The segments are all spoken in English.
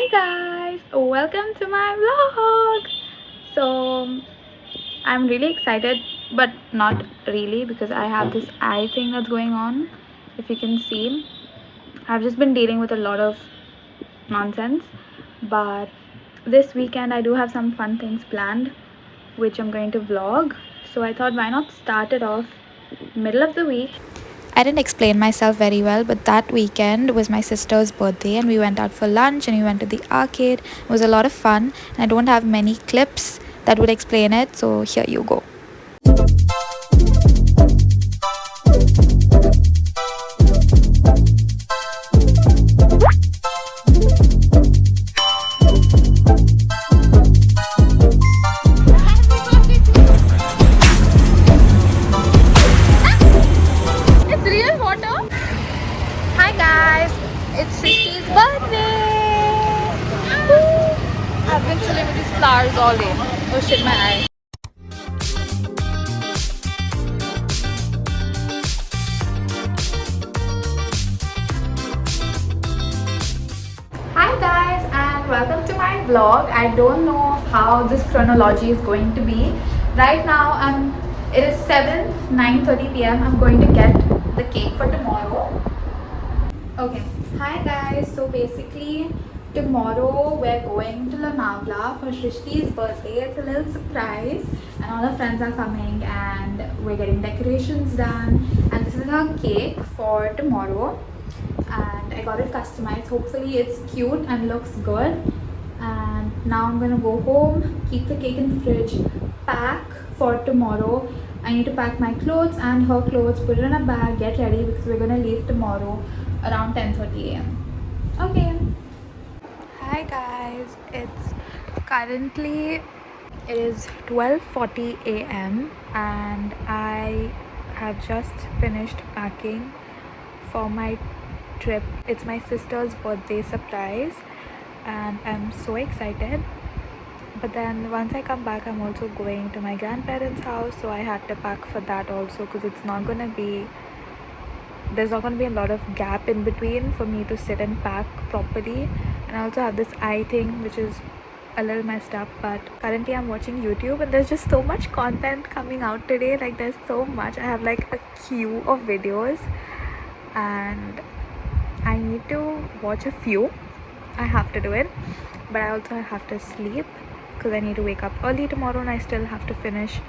Hi guys, welcome to my vlog. So I'm really excited, but not really, because I have this eye thing that's going on. If you can see, I've just been dealing with a lot of nonsense, but this weekend I do have some fun things planned which I'm going to vlog. So I thought, why not start it off middle of the week. I didn't explain myself very well, but that weekend was my sister's birthday and we went out for lunch and we went to the arcade. It was a lot of fun. And I don't have many clips that would explain it, so here you go. It's real water. Hi guys, it's Srishti's birthday. Woo! I've been chilling with these flowers all day. Oh shit, my eye. Hi guys, and welcome to my vlog. I don't know how this chronology is going to be. Right now it is 9:30 p.m. I'm going to get the cake for tomorrow. Okay, hi guys. So basically, tomorrow we're going to Lonavala for Shrishti's birthday. It's a little surprise, and all our friends are coming, and we're getting decorations done. And this is our cake for tomorrow, and I got it customized. Hopefully, it's cute and looks good. And now I'm gonna go home, keep the cake in the fridge, pack for tomorrow. I need to pack my clothes and her clothes, put it in a bag, get ready, because we're gonna leave tomorrow around 10:30 a.m. Okay. Hi guys, it is 12:40 a.m. and I have just finished packing for my trip. It's my sister's birthday surprise and I'm so excited. But then once I come back, I'm also going to my grandparents' house, so I had to pack for that also, because there's not gonna be a lot of gap in between for me to sit and pack properly. And I also have this eye thing which is a little messed up, but currently I'm watching YouTube and there's just so much content coming out today. Like, there's so much. I have like a queue of videos and I need to watch a few. I have to do it, but I also have to sleep because I need to wake up early tomorrow, and I still have to finish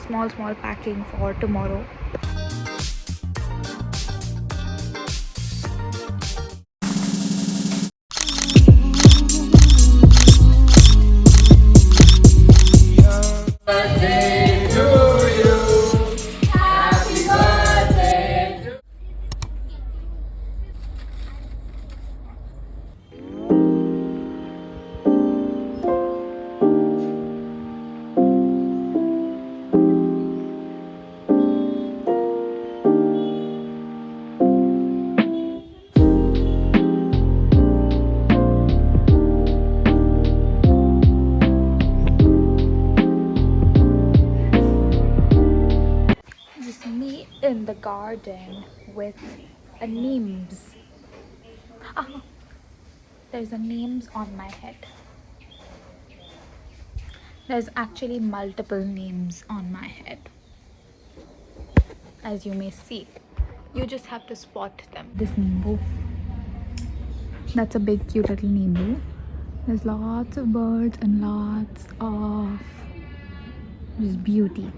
small packing for tomorrow. Just me in the garden with a neems. Oh, there's a neems on my head. There's actually multiple neems on my head, as you may see. You just have to spot them. This nimbu, that's a big cute little nimbu. There's lots of birds and lots of just beauty.